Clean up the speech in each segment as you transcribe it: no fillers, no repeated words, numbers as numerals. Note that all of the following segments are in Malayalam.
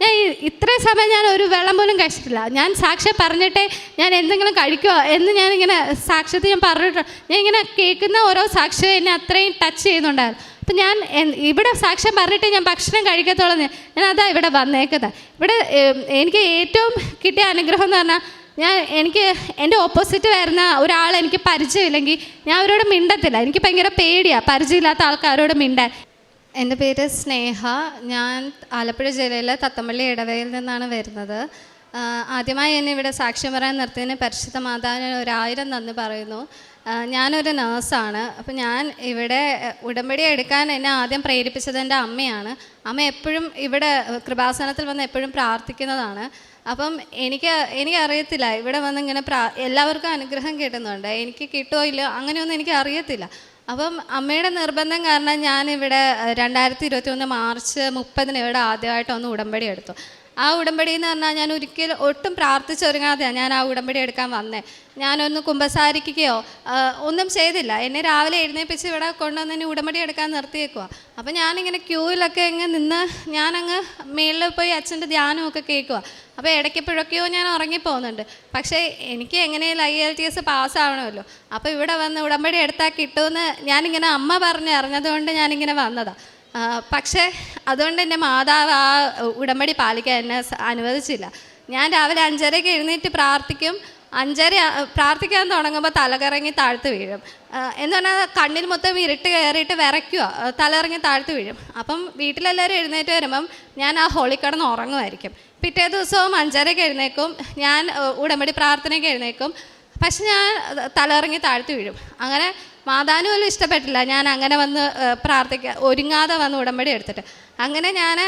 ഞാൻ ഇത്രയും സമയം ഞാൻ ഒരു വെള്ളം പോലും കഴിച്ചിട്ടില്ല. ഞാൻ സാക്ഷ്യം പറഞ്ഞിട്ടേ ഞാൻ എന്തെങ്കിലും കഴിക്കുമോ എന്ന് ഞാനിങ്ങനെ സാക്ഷ്യത്തിൽ ഞാൻ പറഞ്ഞിട്ട് ഞാൻ ഇങ്ങനെ കേൾക്കുന്ന ഓരോ സാക്ഷ്യം എന്നെ അത്രയും ടച്ച് ചെയ്യുന്നുണ്ടായിരുന്നു. അപ്പം ഞാൻ ഇവിടെ സാക്ഷ്യം പറഞ്ഞിട്ട് ഞാൻ ഭക്ഷണം കഴിക്കത്തുള്ളൂ. ഞാൻ അതാ ഇവിടെ വന്നേക്കുന്നത്. ഇവിടെ എനിക്ക് ഏറ്റവും കിട്ടിയ അനുഗ്രഹം എന്ന് പറഞ്ഞാൽ എനിക്ക് എൻ്റെ ഓപ്പോസിറ്റ് വരുന്ന ഒരാൾ എനിക്ക് പരിചയമില്ലെങ്കിൽ ഞാൻ അവരോട് മിണ്ടത്തില്ല. എനിക്ക് ഭയങ്കര പേടിയാണ് പരിചയമില്ലാത്ത ആൾക്കാരോട് മിണ്ടാൻ. എൻ്റെ പേര് സ്നേഹ. ഞാൻ ആലപ്പുഴ ജില്ലയിലെ തത്തമ്പള്ളി ഇടവയിൽ നിന്നാണ് വരുന്നത്. ആദ്യമായി എന്നെ ഇവിടെ സാക്ഷ്യം പറയാൻ നിർത്തിയതിന് പരിശുദ്ധ മാതാവിന് 1000 നന്ദി പറയുന്നു. ഞാനൊരു നേഴ്സാണ്. അപ്പം ഞാൻ ഇവിടെ ഉടമ്പടി എടുക്കാൻ എന്നെ ആദ്യം പ്രേരിപ്പിച്ചത് എൻ്റെ അമ്മയാണ്. അമ്മ എപ്പോഴും ഇവിടെ കൃപാസനത്തിൽ വന്ന് എപ്പോഴും പ്രാർത്ഥിക്കുന്നതാണ്. അപ്പം എനിക്കറിയത്തില്ല ഇവിടെ വന്ന് ഇങ്ങനെ എല്ലാവർക്കും അനുഗ്രഹം കിട്ടുന്നുണ്ട്. എനിക്ക് കിട്ടുമോ ഇല്ലയോ അങ്ങനെയൊന്നും എനിക്ക് അറിയത്തില്ല. അപ്പം അമ്മയുടെ നിർബന്ധം കാരണം ഞാനിവിടെ 2021 മാർച്ച് 30 ഇവിടെ ആദ്യമായിട്ടൊന്ന് ഉടമ്പടി എടുത്തു. ആ ഉടമ്പടി എന്ന് പറഞ്ഞാൽ ഞാൻ ഒട്ടും പ്രാർത്ഥിച്ചൊരുങ്ങാതെയാണ് ഞാൻ ആ ഉടമ്പടി എടുക്കാൻ വന്നേ. ഞാനൊന്ന് കുമ്പസാരിക്കുകയോ ഒന്നും ചെയ്തില്ല. എന്നെ രാവിലെ എഴുന്നേൽപ്പിച്ച് ഇവിടെ കൊണ്ടുവന്ന് എന്നെ ഉടമ്പടി എടുക്കാൻ നിർത്തിയേക്കുക. അപ്പം ഞാനിങ്ങനെ ക്യൂവിലൊക്കെ നിന്ന് ഞാനങ്ങ് മേളിൽ പോയി അച്ഛൻ്റെ ധ്യാനമൊക്കെ കേൾക്കുക. അപ്പോൾ ഇടയ്ക്കെപ്പോഴൊക്കെയോ ഞാൻ ഉറങ്ങിപ്പോകുന്നുണ്ട്. പക്ഷേ എനിക്ക് എങ്ങനെയും IELTS പാസ്സാവണമല്ലോ. അപ്പോൾ ഇവിടെ വന്ന് ഉടമ്പടി എടുത്താൽ കിട്ടുമെന്ന് ഞാനിങ്ങനെ അമ്മ അറിഞ്ഞതുകൊണ്ട് ഞാനിങ്ങനെ വന്നതാണ്. പക്ഷേ അതുകൊണ്ട് എൻ്റെ മാതാവ് ആ ഉടമ്പടി പാലിക്കാൻ എന്നെ അനുവദിച്ചില്ല. ഞാൻ രാവിലെ 5:30 എഴുന്നേറ്റ് പ്രാർത്ഥിക്കും. 5:30 പ്രാർത്ഥിക്കാൻ തുടങ്ങുമ്പോൾ തലകറങ്ങി താഴ്ത്ത് വീഴും. എന്ന് പറഞ്ഞാൽ കണ്ണിൽ മൊത്തം ഇരുട്ട് കയറിയിട്ട് വിറയ്ക്കുക, തലകറങ്ങി താഴ്ത്ത് വീഴും. അപ്പം വീട്ടിലെല്ലാവരും എഴുന്നേറ്റ് വരുമ്പം ഞാൻ ആ ഹോളിൽ കിടന്ന് ഉറങ്ങുമായിരിക്കും. പിറ്റേ ദിവസവും 5:30 എഴുന്നേക്കും. ഞാൻ ഉടമ്പടി പ്രാർത്ഥനയ്ക്ക് എഴുന്നേക്കും. പക്ഷെ ഞാൻ തലകറങ്ങി താഴ്ത്ത് വീഴും. അങ്ങനെ മാതാവിന് പോലും ഇഷ്ടപ്പെട്ടില്ല ഞാൻ അങ്ങനെ വന്ന് ഒരുങ്ങാതെ വന്ന് ഉടമ്പടി എടുത്തിട്ട്. അങ്ങനെ ഞാൻ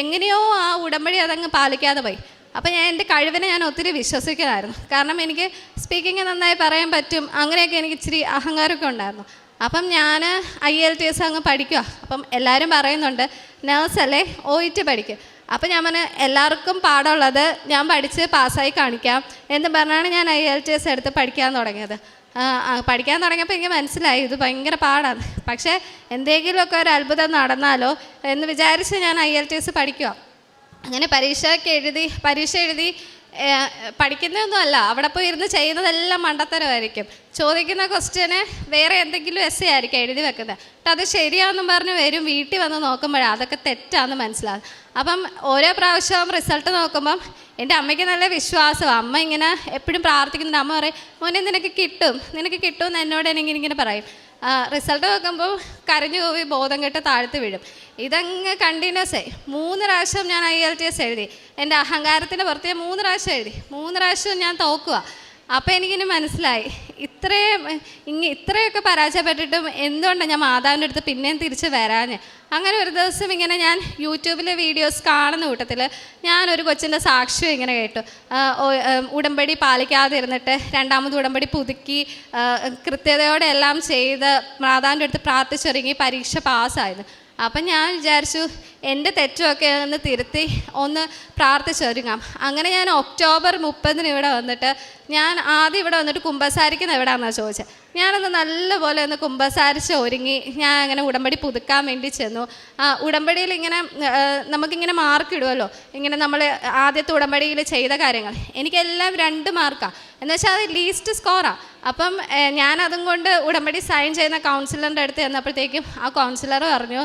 എങ്ങനെയോ ആ ഉടമ്പടി അതങ്ങ് പാലിക്കാതെ പോയി. അപ്പം എൻ്റെ കഴിവിനെ ഞാൻ ഒത്തിരി വിശ്വസിക്കുമായിരുന്നു. കാരണം എനിക്ക് സ്പീക്കിങ് നന്നായി പറയാൻ പറ്റും. അങ്ങനെയൊക്കെ എനിക്ക് ഇച്ചിരി അഹങ്കാരമൊക്കെ ഉണ്ടായിരുന്നു. അപ്പം ഞാൻ IELTS അങ്ങ് പഠിക്കുക. അപ്പം എല്ലാവരും പറയുന്നുണ്ട് നേഴ്സല്ലേ OET പഠിക്കും. അപ്പം ഞാൻ എല്ലാവർക്കും പാടുള്ളത് ഞാൻ പഠിച്ച് പാസ്സായി കാണിക്കാം എന്ന് പറഞ്ഞാണ് ഞാൻ IELTS എടുത്ത് പഠിക്കാൻ തുടങ്ങിയത്. പഠിക്കാൻ തുടങ്ങിയപ്പോൾ എനിക്ക് മനസ്സിലായി ഇത് ഭയങ്കര പാടാണ്. പക്ഷേ എന്തെങ്കിലുമൊക്കെ ഒരു അത്ഭുതം നടന്നാലോ എന്ന് വിചാരിച്ച് ഞാൻ IELTS പഠിക്കുക. അങ്ങനെ പരീക്ഷ എഴുതി പഠിക്കുന്നതൊന്നും അല്ല, അവിടെ പോയി ഇരുന്ന് ചെയ്യുന്നതെല്ലാം മണ്ടത്തരമായിരിക്കും. ചോദിക്കുന്ന ക്വസ്റ്റ്യന് വേറെ എന്തെങ്കിലും essay ആയിരിക്കും എഴുതി വെക്കുന്നത്. എന്നിട്ട് അത് ശരിയാണെന്നും പറഞ്ഞ് വരും. വീട്ടിൽ വന്ന് നോക്കുമ്പോഴാണ് അതൊക്കെ തെറ്റാണെന്ന് മനസ്സിലാകും. അപ്പം ഓരോ പ്രാവശ്യവും റിസൾട്ട് നോക്കുമ്പം എൻ്റെ അമ്മയ്ക്ക് നല്ല വിശ്വാസമാണ്. അമ്മ ഇങ്ങനെ എപ്പോഴും പ്രാർത്ഥിക്കുന്നുണ്ട്. അമ്മ പറയും മോനെ നിനക്ക് കിട്ടുമെന്ന് എന്നോട് ഇങ്ങനെ പറയും. റിസൾട്ട് നോക്കുമ്പോൾ കരഞ്ഞു പോയി ബോധം കെട്ട് താഴ്ത്ത് വീഴും. ഇതങ്ങ് കണ്ടിന്യൂസ് 3 പ്രാവശ്യം ഞാൻ IELTS എഴുതി. എൻ്റെ അഹങ്കാരത്തിൻ്റെ പുറത്ത് 3 പ്രാവശ്യം എഴുതി. 3 പ്രാവശ്യവും ഞാൻ തോക്കുക. അപ്പോൾ എനിക്കിനി മനസ്സിലായി ഇത്രയൊക്കെ പരാജയപ്പെട്ടിട്ടും എന്തുകൊണ്ടാണ് ഞാൻ മാതാവിൻ്റെ അടുത്ത് പിന്നെയും തിരിച്ച് വരാഞ്ഞ്. അങ്ങനെ ഒരു ദിവസം ഇങ്ങനെ ഞാൻ യൂട്യൂബിലെ വീഡിയോസ് കാണുന്ന കൂട്ടത്തിൽ ഞാനൊരു കൊച്ചിൻ്റെ സാക്ഷ്യം ഇങ്ങനെ കേട്ടു. ഉടമ്പടി പാലിക്കാതെ ഇരുന്നിട്ട് 2ാമത് ഉടമ്പടി പുതുക്കി കൃത്യതയോടെ എല്ലാം ചെയ്ത് മാതാവിൻ്റെ അടുത്ത് പ്രാർത്ഥിച്ചൊരുങ്ങി പരീക്ഷ പാസ്സായിരുന്നു. അപ്പം ഞാൻ വിചാരിച്ചു എൻ്റെ തെറ്റുമൊക്കെ ഒന്ന് തിരുത്തി ഒന്ന് പ്രാർത്ഥിച്ചൊരുങ്ങാം. അങ്ങനെ ഞാൻ ഒക്ടോബർ 30 ഇവിടെ വന്നിട്ട് ഞാൻ ആദ്യം ഇവിടെ വന്നിട്ട് കുമ്പസാരിക്കുന്ന എവിടെയാണെന്നാണ് ചോദിച്ചത്. ഞാനൊന്ന് നല്ലപോലെ ഒന്ന് കുമ്പസാരിച്ച് ഒരുങ്ങി ഞാൻ അങ്ങനെ ഉടമ്പടി പുതുക്കാൻ വേണ്ടി ചെന്നു. ഉടമ്പടിയിൽ ഇങ്ങനെ നമുക്കിങ്ങനെ മാർക്ക് ഇടുമല്ലോ, ഇങ്ങനെ നമ്മൾ ആദ്യത്തെ ഉടമ്പടിയിൽ ചെയ്ത കാര്യങ്ങൾ എനിക്കെല്ലാം 2 മാർക്കാണ്. എന്നുവെച്ചാൽ അത് ലീസ്റ്റ് സ്കോറാണ്. അപ്പം ഞാനതും കൊണ്ട് ഉടമ്പടി സൈൻ ചെയ്യുന്ന കൗൺസിലറിൻ്റെ അടുത്ത് ചെന്നപ്പോഴത്തേക്കും ആ കൗൺസിലർ പറഞ്ഞു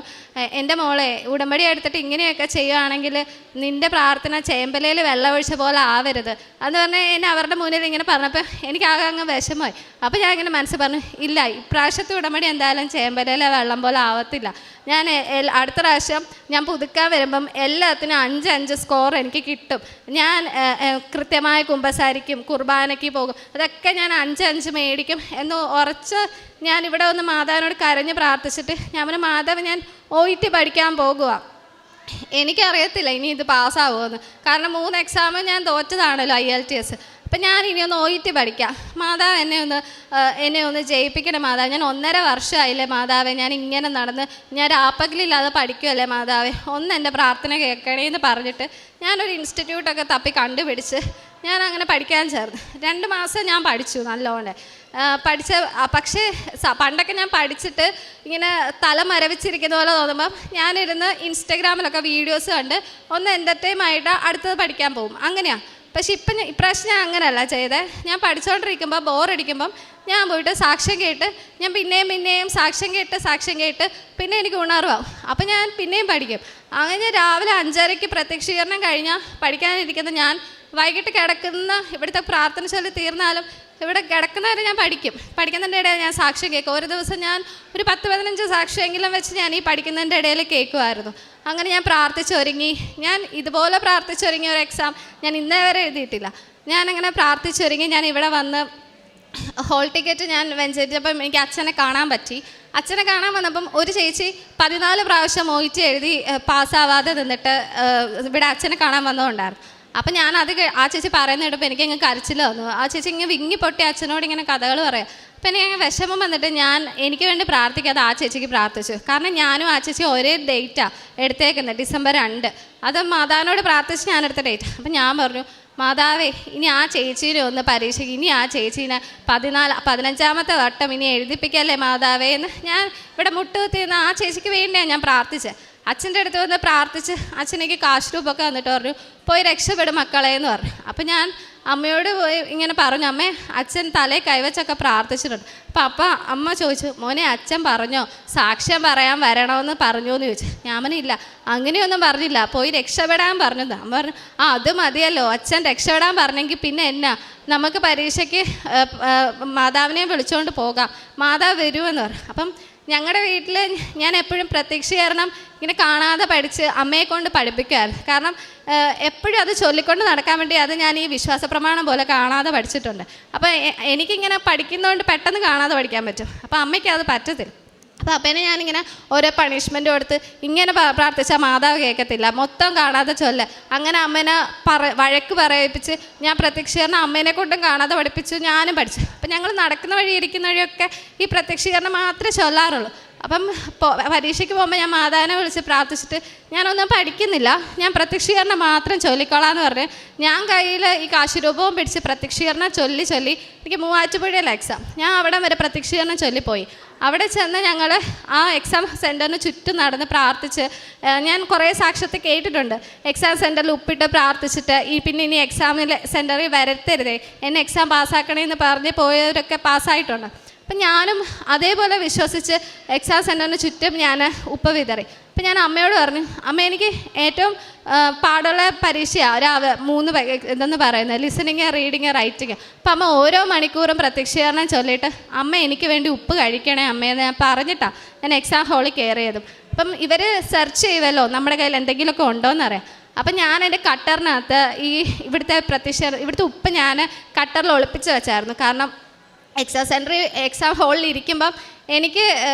എൻ്റെ മോളെ ഉടമ്പടി എടുത്തിട്ട് ഇങ്ങനെയൊക്കെ ചെയ്യുകയാണെങ്കിൽ നിൻ്റെ പ്രാർത്ഥന ചേമ്പലയിൽ വെള്ളമൊഴിച്ച പോലെ ആവരുത് എന്ന് പറഞ്ഞാൽ എന്നെ അവരുടെ മുന്നിൽ ഇങ്ങനെ പറഞ്ഞപ്പോൾ എനിക്കാകെ അങ്ങ് വിഷമമായി. അപ്പോൾ ഞാൻ ഇങ്ങനെ മനസ്സിൽ പറഞ്ഞു ഇല്ല ഇപ്രാവശ്യത്തെ ഉടമ്പടി എന്തായാലും ചേമ്പലയിലെ വെള്ളം പോലെ ആവത്തില്ല. ഞാൻ അടുത്ത പ്രാവശ്യം ഞാൻ പുതുക്കാൻ വരുമ്പം എല്ലാത്തിനും 5 സ്കോർ എനിക്ക് കിട്ടും. ഞാൻ കൃത്യമായി കുമ്പസാരിക്കും, കുർബാനയ്ക്ക് പോകും, അതൊക്കെ ഞാൻ 5 മേടിക്കും എന്ന് ഉറച്ച് ഞാൻ ഇവിടെ വന്ന് മാതാവിനോട് കരഞ്ഞ് പ്രാർത്ഥിച്ചിട്ട് ഞാൻ മാതാവ് ഞാൻ OET പഠിക്കാൻ പോകുക. എനിക്കറിയത്തില്ല ഇനി ഇത് പാസ്സാവുമെന്ന്. കാരണം 3 എക്സാം ഞാൻ തോറ്റതാണല്ലോ IELTS. അപ്പം ഞാൻ ഇനി ഒന്ന് OET പഠിക്കാം. മാതാവ് എന്നെ ഒന്ന് ജയിപ്പിക്കണം മാതാവ്. ഞാൻ 1.5 വർഷമായില്ലേ മാതാവേ ഞാൻ ഇങ്ങനെ നടന്ന് ഞാൻ രാപ്പകലില്ലാതെ പഠിക്കുമല്ലേ മാതാവേ, ഒന്ന് എൻ്റെ പ്രാർത്ഥന കേൾക്കണേ എന്ന് പറഞ്ഞിട്ട് ഞാനൊരു ഇൻസ്റ്റിറ്റ്യൂട്ടൊക്കെ തപ്പി കണ്ടുപിടിച്ച് ഞാൻ അങ്ങനെ പഠിക്കാൻ ചേർന്നു. 2 മാസം ഞാൻ പഠിച്ചു നല്ലോണം പക്ഷേ പണ്ടൊക്കെ ഞാൻ പഠിച്ചിട്ട് ഇങ്ങനെ തല മരവിച്ചിരിക്കുന്ന പോലെ തോന്നുമ്പം ഞാനിരുന്ന് ഇൻസ്റ്റഗ്രാമിലൊക്കെ വീഡിയോസ് കണ്ട് ഒന്ന് എൻ്റർടൈമായിട്ട് അടുത്തത് പഠിക്കാൻ പോകും. അങ്ങനെയാണ്. പക്ഷെ ഇപ്രാവശ്യം ഞാൻ അങ്ങനെയല്ല ചെയ്തേ. ഞാൻ പഠിച്ചുകൊണ്ടിരിക്കുമ്പോൾ ബോറടിക്കുമ്പം ഞാൻ പോയിട്ട് സാക്ഷ്യം കേട്ട് ഞാൻ പിന്നെയും സാക്ഷ്യം കേട്ട് പിന്നെ എനിക്ക് ഉണർവാകും. അപ്പം ഞാൻ പിന്നെയും പഠിക്കും. അങ്ങനെ രാവിലെ 5:30 പ്രത്യക്ഷീകരണം കഴിഞ്ഞാൽ പഠിക്കാനിരിക്കുന്ന ഞാൻ വൈകിട്ട് കിടക്കുന്ന ഇവിടുത്തെ പ്രാർത്ഥന ചൊല്ലി തീർന്നാലും ഇവിടെ കിടക്കുന്നവരെ ഞാൻ പഠിക്കുന്നതിൻ്റെ ഇടയിൽ ഞാൻ സാക്ഷ്യം കേൾക്കും. ഒരു ദിവസം ഞാൻ ഒരു 10-15 സാക്ഷ്യമെങ്കിലും വെച്ച് ഞാൻ ഈ പഠിക്കുന്നതിൻ്റെ ഇടയിൽ കേൾക്കുമായിരുന്നു. അങ്ങനെ ഞാൻ പ്രാർത്ഥിച്ചൊരുങ്ങി. ഞാൻ ഇതുപോലെ പ്രാർത്ഥിച്ചൊരുങ്ങിയ ഒരു എക്സാം ഞാൻ ഇന്നേ വരെ എഴുതിയിട്ടില്ല. ഞാനങ്ങനെ പ്രാർത്ഥിച്ചൊരുങ്ങി ഞാൻ ഇവിടെ വന്ന് ഹോൾ ടിക്കറ്റ് ഞാൻ വെഞ്ചരിച്ചപ്പം എനിക്ക് അച്ഛനെ കാണാൻ പറ്റി. അച്ഛനെ കാണാൻ വന്നപ്പം ഒരു ചേച്ചി 14 പ്രാവശ്യം മോയിച്ച് എഴുതി പാസ്സാവാതെ നിന്നിട്ട് ഇവിടെ അച്ഛനെ കാണാൻ വന്നതുകൊണ്ടായിരുന്നു. അപ്പം ഞാനത് ആ ചേച്ചി പറയുന്ന കേട്ടപ്പോൾ എനിക്കങ്ങ് കരച്ചിൽ വന്നു. ആ ചേച്ചി ഇങ്ങനെ വിങ്ങി പൊട്ടി അച്ഛനോട് ഇങ്ങനെ കഥകൾ പറയാം. അപ്പം എനിക്ക് വിഷമം വന്നിട്ട് ഞാൻ എനിക്ക് വേണ്ടി പ്രാർത്ഥിക്കാതെ ആ ചേച്ചിക്ക് പ്രാർത്ഥിച്ചു. കാരണം ഞാനും ആ ചേച്ചി ഒരേ ഡേറ്റാണ് എടുത്തേക്കുന്നത്, December 2. അത് മാതാവിനോട് പ്രാർത്ഥിച്ച് ഞാൻ എടുത്ത ഡേറ്റ്. അപ്പം ഞാൻ പറഞ്ഞു, മാതാവേ ഇനി ആ ചേച്ചീനെ ഒന്ന് പരീക്ഷയ്ക്ക് ഇനി ആ ചേച്ചീനെ 15ാമത്തെ വട്ടം ഇനി എഴുതിപ്പിക്കല്ലേ മാതാവേ എന്ന് ഞാൻ ഇവിടെ മുട്ടുകുത്തിയിരുന്ന ആ ചേച്ചിക്ക് വേണ്ടിയാണ് ഞാൻ പ്രാർത്ഥിച്ചത്. അച്ഛൻ്റെ അടുത്ത് വന്ന് പ്രാർത്ഥിച്ച് അച്ഛനേക്ക് കാശ് രൂപമൊക്കെ വന്നിട്ട് പറഞ്ഞു, പോയി രക്ഷപ്പെടും മക്കളെ എന്ന് പറഞ്ഞു. അപ്പം ഞാൻ അമ്മയോട് പോയി ഇങ്ങനെ പറഞ്ഞു, അമ്മേ അച്ഛൻ തലയിൽ കൈവച്ചൊക്കെ പ്രാർത്ഥിച്ചിട്ടുണ്ട്. അപ്പം അമ്മ ചോദിച്ചു, മോനെ അച്ഛൻ പറഞ്ഞോ സാക്ഷ്യം പറയാൻ വരണമെന്ന് പറഞ്ഞോ എന്ന് ചോദിച്ചു. ഞാൻ പറഞ്ഞില്ല, അങ്ങനെയൊന്നും പറഞ്ഞില്ല, പോയി രക്ഷപ്പെടാൻ പറഞ്ഞത്. അമ്മ പറഞ്ഞു, അത് മതിയല്ലോ, അച്ഛൻ രക്ഷപ്പെടാൻ പറഞ്ഞെങ്കിൽ പിന്നെ എന്നാ, നമുക്ക് പരീക്ഷയ്ക്ക് മാതാവിനെ വിളിച്ചുകൊണ്ട് പോകാം, മാതാവ് വരുമെന്ന് പറഞ്ഞു. അപ്പം ഞങ്ങളുടെ വീട്ടിൽ ഞാൻ എപ്പോഴും പ്രത്യക്ഷീകരണം ഇങ്ങനെ കാണാതെ പഠിച്ച് അമ്മയെ കൊണ്ട് പഠിപ്പിക്കുമായിരുന്നു. കാരണം എപ്പോഴും അത് ചൊല്ലിക്കൊണ്ട് നടക്കാൻ വേണ്ടി അത് ഞാൻ ഈ വിശ്വാസ പ്രമാണം പോലെ കാണാതെ പഠിച്ചിട്ടുണ്ട്. അപ്പോൾ എനിക്കിങ്ങനെ പഠിക്കുന്നതുകൊണ്ട് പെട്ടെന്ന് കാണാതെ പഠിക്കാൻ പറ്റും. അപ്പോൾ അമ്മയ്ക്ക് അത് പറ്റത്തില്ല. അപ്പോൾ അപ്പനെ ഞാനിങ്ങനെ ഓരോ പണിഷ്മെൻറ്റ് കൊടുത്ത് ഇങ്ങനെ പ്രാർത്ഥിച്ചാൽ മാതാവ് കേൾക്കത്തില്ല, മൊത്തം കാണാതെ ചൊല്ല. അങ്ങനെ അമ്മേനെ വഴക്ക് പറയിപ്പിച്ച് ഞാൻ പ്രത്യക്ഷീകരണം അമ്മേനെ കൊണ്ടും കാണാതെ പഠിപ്പിച്ചു, ഞാനും പഠിച്ചു. അപ്പം ഞങ്ങൾ നടക്കുന്ന വഴി ഇരിക്കുന്ന വഴിയൊക്കെ ഈ പ്രത്യക്ഷീകരണം മാത്രമേ ചൊല്ലാറുള്ളൂ. അപ്പം പരീക്ഷയ്ക്ക് പോകുമ്പോൾ ഞാൻ മാതാവിനെ വിളിച്ച് പ്രാർത്ഥിച്ചിട്ട് ഞാനൊന്നും പഠിക്കുന്നില്ല, ഞാൻ പ്രത്യക്ഷീകരണം മാത്രം ചൊല്ലിക്കോളാന്ന് പറഞ്ഞ് ഞാൻ കയ്യിൽ ഈ കാശുരൂപവും പിടിച്ച് പ്രത്യക്ഷീകരണം ചൊല്ലി എനിക്ക് മൂവാറ്റുപുഴയിലെ എക്സാം, ഞാൻ അവിടെ വരെ പ്രത്യക്ഷീകരണം ചൊല്ലിപ്പോയി. അവിടെ ചെന്ന് ഞങ്ങൾ ആ എക്സാം സെൻറ്ററിന് ചുറ്റും നടന്ന് പ്രാർത്ഥിച്ച് ഞാൻ കുറേ സാക്ഷ്യത്തെ കേട്ടിട്ടുണ്ട്. എക്സാം സെൻറ്ററിൽ ഉപ്പിട്ട് പ്രാർത്ഥിച്ചിട്ട് പിന്നെ ഇനി എക്സാമിൽ സെൻറ്ററിൽ വരത്തരുതേ, എന്നെ എക്സാം പാസ്സാക്കണമെന്ന് പറഞ്ഞ് പോയവരൊക്കെ പാസ്സായിട്ടുണ്ട്. അപ്പം ഞാനും അതേപോലെ വിശ്വസിച്ച് എക്സാം സെൻറ്ററിന് ചുറ്റും ഞാൻ ഉപ്പ് വിതറി. അപ്പം ഞാൻ അമ്മയോട് പറഞ്ഞു, അമ്മ എനിക്ക് ഏറ്റവും പാടുള്ള പരീക്ഷയാണ് 3 എന്തെന്ന് പറയുന്നത്, ലിസണിങ്, റീഡിങ്, റൈറ്റിങ്. അപ്പം അമ്മ ഓരോ മണിക്കൂറും പ്രത്യക്ഷീകരണം ചൊല്ലിയിട്ട് അമ്മ എനിക്ക് വേണ്ടി ഉപ്പ് കഴിക്കണേ അമ്മയെന്ന് ഞാൻ പറഞ്ഞിട്ടാണ് ഞാൻ എക്സാം ഹാളിൽ കയറിയതും. അപ്പം ഇവർ സെർച്ച് ചെയ്യുമല്ലോ നമ്മുടെ കയ്യിൽ എന്തെങ്കിലുമൊക്കെ ഉണ്ടോയെന്നറിയാം. അപ്പം ഞാൻ എൻ്റെ കട്ടറിനകത്ത് ഇവിടുത്തെ ഉപ്പ് ഞാൻ കട്ടറിൽ ഒളിപ്പിച്ച് വെച്ചായിരുന്നു. കാരണം എക്സാം ഹാളിൽ ഇരിക്കുമ്പം എനിക്ക്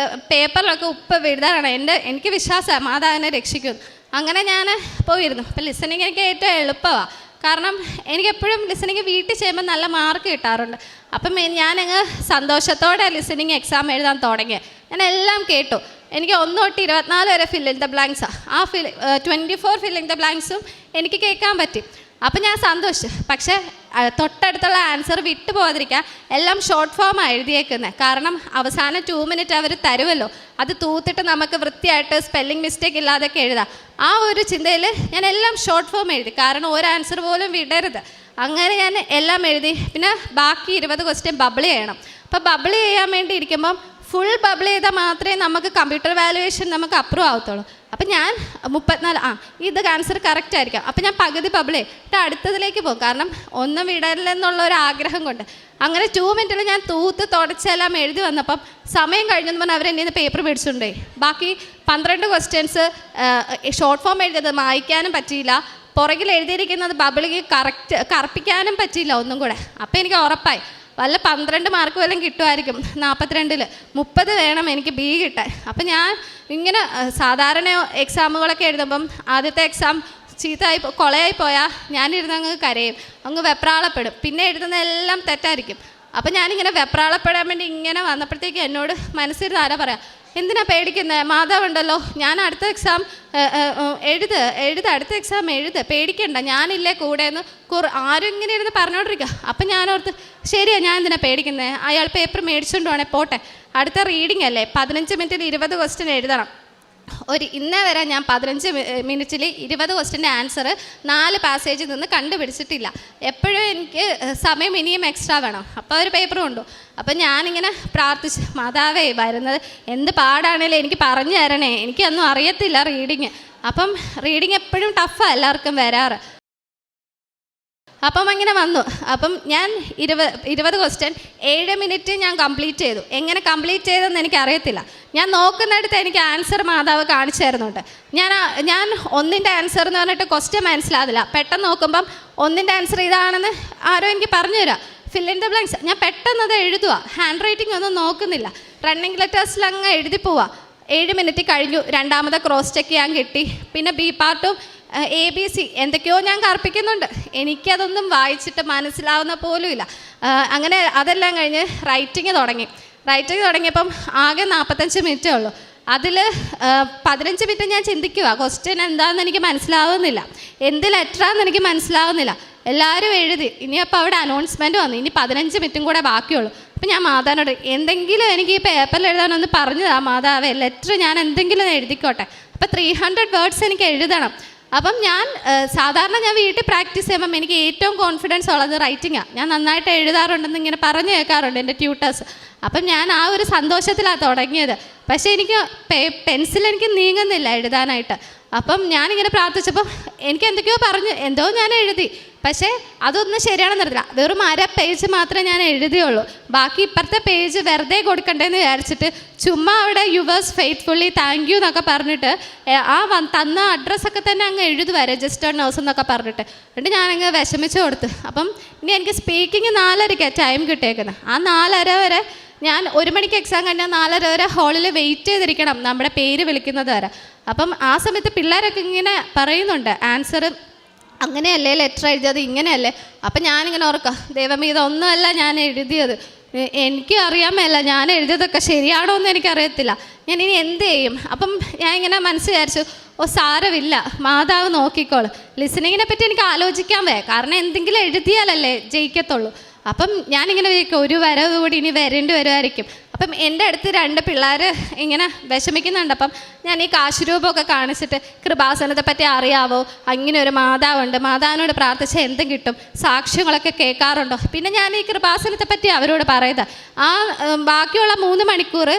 പേപ്പറിലൊക്കെ ഉപ്പ് എഴുതാനാണ് എനിക്ക് വിശ്വാസമാണ് മാതാവിനെ രക്ഷിക്കും. അങ്ങനെ ഞാൻ പോയിരുന്നു. അപ്പം ലിസണിങ് എനിക്ക് ഏറ്റവും എളുപ്പമാണ്. കാരണം എനിക്കെപ്പോഴും ലിസണിങ് വീട്ടിൽ ചെയ്യുമ്പോൾ നല്ല മാർക്ക് കിട്ടാറുണ്ട്. അപ്പം ഞാനങ്ങ് സന്തോഷത്തോടെ ലിസണിങ് എക്സാം എഴുതാൻ തുടങ്ങിയത്. ഞാൻ എല്ലാം കേട്ടു. എനിക്ക് 1 തൊട്ട് 24 വരെ ഫിൽ ഇൻ ദ ബ്ലാങ്ക്സാണ്. ആ 24 ഫിൽ ഇൻ ദ ബ്ലാങ്ക്സും എനിക്ക് കേൾക്കാൻ പറ്റി. അപ്പം ഞാൻ സന്തോഷിച്ചു. പക്ഷേ തൊട്ടടുത്തുള്ള ആൻസർ വിട്ടു പോകാതിരിക്കാൻ എല്ലാം ഷോർട്ട് ഫോമാണ് എഴുതിയേക്കുന്നത്. കാരണം അവസാനം 2 മിനിറ്റ് അവർ തരുമല്ലോ, അത് തൂത്തിട്ട് നമുക്ക് വൃത്തിയായിട്ട് സ്പെല്ലിംഗ് മിസ്റ്റേക്ക് ഇല്ലാതൊക്കെ എഴുതാം. ആ ഒരു ചിന്തയിൽ ഞാൻ എല്ലാം ഷോർട്ട് ഫോം എഴുതി. കാരണം ഒരു ആൻസർ പോലും വിടരുത്. അങ്ങനെ ഞാൻ എല്ലാം എഴുതി. പിന്നെ ബാക്കി 20 ക്വസ്റ്റ്യൻ ബബിൾ ചെയ്യണം. അപ്പോൾ ബബിൾ ചെയ്യാൻ വേണ്ടി ഇരിക്കുമ്പം ഫുൾ ബബിൾ ചെയ്താൽ മാത്രമേ നമുക്ക് കമ്പ്യൂട്ടർ വാലുവേഷൻ നമുക്ക് അപ്രൂവ് ആവത്തുള്ളൂ. അപ്പം ഞാൻ 34 ഇത് ആൻസർ കറക്റ്റ് ആയിരിക്കാം. അപ്പം ഞാൻ പകുതി ബബിൾ ചെയ്തിട്ട് അടുത്തതിലേക്ക് പോകും. കാരണം ഒന്നും വിടരില്ലെന്നുള്ള ഒരു ആഗ്രഹം കൊണ്ട്. അങ്ങനെ 2 മിനിറ്റിൽ ഞാൻ തൂത്ത് തുടച്ചെല്ലാം എഴുതി വന്നപ്പം സമയം കഴിഞ്ഞെന്ന് പറഞ്ഞാൽ അവരെന്നെ നിന്ന് പേപ്പർ മേടിച്ചിട്ടുണ്ടേ. ബാക്കി 12 ക്വസ്റ്റ്യൻസ് ഷോർട്ട് ഫോം എഴുതിയത് വായിക്കാനും പറ്റിയില്ല, പുറകിൽ എഴുതിയിരിക്കുന്നത് ബബിളിക്ക് കറപ്പിക്കാനും പറ്റിയില്ല ഒന്നും കൂടെ. അപ്പം എനിക്ക് ഉറപ്പായി വല്ല 12 മാർക്ക് വല്ലതും കിട്ടുമായിരിക്കും. 42-ൽ 30 വേണം എനിക്ക് ബി കിട്ടാൻ. അപ്പം ഞാൻ ഇങ്ങനെ സാധാരണ എക്സാമുകളൊക്കെ എഴുതുമ്പം ആദ്യത്തെ എക്സാം കൊളയായി പോയാൽ ഞാനിരുന്ന് അങ്ങ് കരയും, അങ്ങ് വെപ്രാളപ്പെടും. പിന്നെ എഴുതുന്ന എല്ലാം തെറ്റായിരിക്കും. അപ്പം ഞാനിങ്ങനെ വെപ്രാളപ്പെടാൻ വേണ്ടി ഇങ്ങനെ വന്നപ്പോഴത്തേക്ക് എന്നോട് മനസ്സിരുന്ന് ആരാ പറയാം, എന്തിനാ പേടിക്കുന്നത്, മാതാവുണ്ടല്ലോ, ഞാൻ അടുത്ത എക്സാം അടുത്ത എക്സാം പേടിക്കണ്ട, ഞാനില്ലേ കൂടെ എന്ന് ആരും ഇങ്ങനെ ഇരുന്ന് പറഞ്ഞോണ്ടിരിക്കുക. അപ്പം ഞാനോർത്ത് ശരിയാ, ഞാൻ എന്തിനാ പേടിക്കുന്നത്, അയാൾ പേപ്പർ മേടിച്ചുകൊണ്ട് വേണേ പോട്ടെ, അടുത്ത റീഡിംഗ് അല്ലേ, 15 മിനിറ്റിൽ 20 ക്വസ്റ്റ്യൻ എഴുതണം. ഇന്നേ വരെ ഞാൻ 15 മിനിറ്റിൽ 20 ക്വസ്റ്റ്യൻ്റെ ആൻസർ 4 പാസേജിൽ നിന്ന് കണ്ടുപിടിച്ചിട്ടില്ല. എപ്പോഴും എനിക്ക് സമയം ഇനിയും എക്സ്ട്രാ വേണം. അപ്പോൾ ഒരു പേപ്പർ കൊണ്ടു. അപ്പം ഞാനിങ്ങനെ പ്രാർത്ഥിച്ച്, മാതാവേ വരുന്നത് എന്ത് പാടാണേലും എനിക്ക് പറഞ്ഞു തരണേ, എനിക്കൊന്നും അറിയത്തില്ല റീഡിങ്. അപ്പം റീഡിങ് എപ്പോഴും ടഫാണ് എല്ലാവർക്കും വരാറ്. അപ്പം അങ്ങനെ വന്നു. അപ്പം ഞാൻ 20 ക്വസ്റ്റ്യൻ 7 മിനിറ്റ് ഞാൻ കംപ്ലീറ്റ് ചെയ്തു. എങ്ങനെ കംപ്ലീറ്റ് ചെയ്തതെന്ന് എനിക്കറിയത്തില്ല. ഞാൻ നോക്കുന്നിടത്ത് എനിക്ക് ആൻസർ മാതാവ് കാണിച്ചു തരുന്നുണ്ട്. ഞാൻ ഒന്നിൻ്റെ ആൻസർ എന്ന് പറഞ്ഞിട്ട് ക്വസ്റ്റ്യൻ മനസ്സിലാവില്ല. പെട്ടെന്ന് നോക്കുമ്പം ഒന്നിൻ്റെ ആൻസർ ഇതാണെന്ന് ആരോ എനിക്ക് പറഞ്ഞു തരാം. Fill in the blanks. ഞാൻ പെട്ടെന്ന് അത് എഴുതുക, ഹാൻഡ് റൈറ്റിംഗ് ഒന്നും നോക്കുന്നില്ല, റണ്ണിങ് ലെറ്റേഴ്സിൽ അങ്ങ് എഴുതി പോവുക. 7 മിനിറ്റ് കഴിഞ്ഞു. രണ്ടാമത്തെ ക്രോസ് ചെക്ക് ചെയ്യാൻ കിട്ടി. പിന്നെ ബി പാർട്ടും ABC എന്തൊക്കെയോ ഞാൻ കർപ്പിക്കുന്നുണ്ട്. എനിക്കതൊന്നും വായിച്ചിട്ട് മനസ്സിലാവുന്ന പോലും ഇല്ല. അങ്ങനെ അതെല്ലാം കഴിഞ്ഞ് റൈറ്റിങ് തുടങ്ങിയപ്പം ആകെ 45 മിനിറ്റേ ഉള്ളൂ. അതിൽ 15 മിനിറ്റ് ഞാൻ ചിന്തിക്കുക, ക്വസ്റ്റ്യൻ എന്താണെന്ന് എനിക്ക് മനസ്സിലാവുന്നില്ല, എന്ത് ലെറ്ററാണെന്ന് എനിക്ക് മനസ്സിലാവുന്നില്ല. എല്ലാവരും എഴുതി. ഇനിയപ്പോൾ അവിടെ അനൗൺസ്മെൻറ്റ് വന്നു, ഇനി 15 മിനിറ്റും കൂടെ ബാക്കിയുള്ളൂ. അപ്പം ഞാൻ മാതാവിനോട് എന്തെങ്കിലും എനിക്ക് ഈ പേപ്പറിൽ എഴുതാനൊന്ന് പറഞ്ഞതാ മാതാവേ, ലെറ്റർ ഞാൻ എന്തെങ്കിലും എഴുതിക്കോട്ടെ. അപ്പോൾ 300 വേർഡ്സ് എനിക്ക് എഴുതണം. അപ്പം ഞാൻ സാധാരണ വീട്ടിൽ പ്രാക്ടീസ് ചെയ്യുമ്പം എനിക്ക് ഏറ്റവും കോൺഫിഡൻസ് ഉള്ളത് റൈറ്റിങ്ങാണ്. ഞാൻ നന്നായിട്ട് എഴുതാറുണ്ടെന്ന് ഇങ്ങനെ പറഞ്ഞു കേൾക്കാറുണ്ട് എൻ്റെ ട്യൂട്ടേഴ്സ്. അപ്പം ഞാൻ ആ ഒരു സന്തോഷത്തിലാണ് തുടങ്ങിയത്. പക്ഷേ എനിക്ക് പെൻസിൽ എനിക്ക് നീങ്ങുന്നില്ല എഴുതാനായിട്ട്. അപ്പം ഞാനിങ്ങനെ പ്രാർത്ഥിച്ചപ്പോൾ എനിക്ക് എന്തൊക്കെയോ എന്തോ ഞാൻ എഴുതി. പക്ഷേ അതൊന്നും ശരിയാണെന്ന് അറിയില്ല. വെറും 1/2 പേജ് മാത്രമേ ഞാൻ എഴുതിയുള്ളൂ. ബാക്കി ഇപ്പുറത്തെ പേജ് വെറുതെ കൊടുക്കണ്ടേന്ന് വിചാരിച്ചിട്ട് ചുമ്മാ അവിടെ യുവേഴ്സ് ഫെയ്ത്ത്ഫുള്ളി താങ്ക് യു എന്നൊക്കെ പറഞ്ഞിട്ട് തന്ന അഡ്രസ്സൊക്കെ തന്നെ അങ്ങ് എഴുതുക, രജിസ്റ്റേർഡ് നേഴ്സ് എന്നൊക്കെ പറഞ്ഞിട്ട്. എന്നിട്ട് ഞാനങ്ങ് വിഷമിച്ച് കൊടുത്ത്. അപ്പം ഇനി എനിക്ക് സ്പീക്കിങ് 4:30 ടൈം കിട്ടിയേക്കുന്നത്. ആ 4:30 വരെ ഞാൻ 1 മണിക്ക് എക്സാം കഴിഞ്ഞാൽ 4:30 വരെ ഹാളിൽ വെയിറ്റ് ചെയ്തിരിക്കണം നമ്മുടെ പേര് വിളിക്കുന്നത് വരെ. അപ്പം ആ സമയത്ത് പിള്ളേരൊക്കെ ഇങ്ങനെ പറയുന്നുണ്ട് ആൻസർ അങ്ങനെയല്ലേ, ലെറ്റർ എഴുതിയത് ഇങ്ങനെയല്ലേ. അപ്പം ഞാനിങ്ങനെ ഓർക്കുക, ദൈവമേ ഇതൊന്നുമല്ല ഞാൻ എഴുതിയത്, എനിക്ക് അറിയാൻ മേല ഞാൻ എഴുതിയതൊക്കെ ശരിയാണോ എന്ന് എനിക്കറിയത്തില്ല, ഞാൻ ഇനി എന്ത് ചെയ്യും. അപ്പം ഞാൻ ഇങ്ങനെ മനസ്സ് വിചാരിച്ചു, സാരമില്ല, മാതാവ് നോക്കിക്കോളും. ലിസണിങ്ങിനെ പറ്റി എനിക്ക് ആലോചിക്കാൻ കാരണം എന്തെങ്കിലും എഴുതിയാലല്ലേ ജയിക്കത്തുള്ളൂ. അപ്പം ഞാനിങ്ങനെ വിചാരിക്കും, ഒരു വരവ് കൂടി ഇനി വരേണ്ടി വരുമായിരിക്കും. അപ്പം എൻ്റെ അടുത്ത് 2 പിള്ളേർ ഇങ്ങനെ വിഷമിക്കുന്നുണ്ട്. അപ്പം ഞാൻ ഈ കാശുരൂപമൊക്കെ കാണിച്ചിട്ട് കൃപാസനത്തെ പറ്റി അറിയാവോ, അങ്ങനെ ഒരു മാതാവുണ്ട്, മാതാവിനോട് പ്രാർത്ഥിച്ചാൽ എന്തും കിട്ടും, സാക്ഷ്യങ്ങളൊക്കെ കേൾക്കാറുണ്ടോ. പിന്നെ ഞാൻ ഈ കൃപാസനത്തെ പറ്റി അവരോട് പറയുന്നത്. ബാക്കിയുള്ള 3 മണിക്കൂർ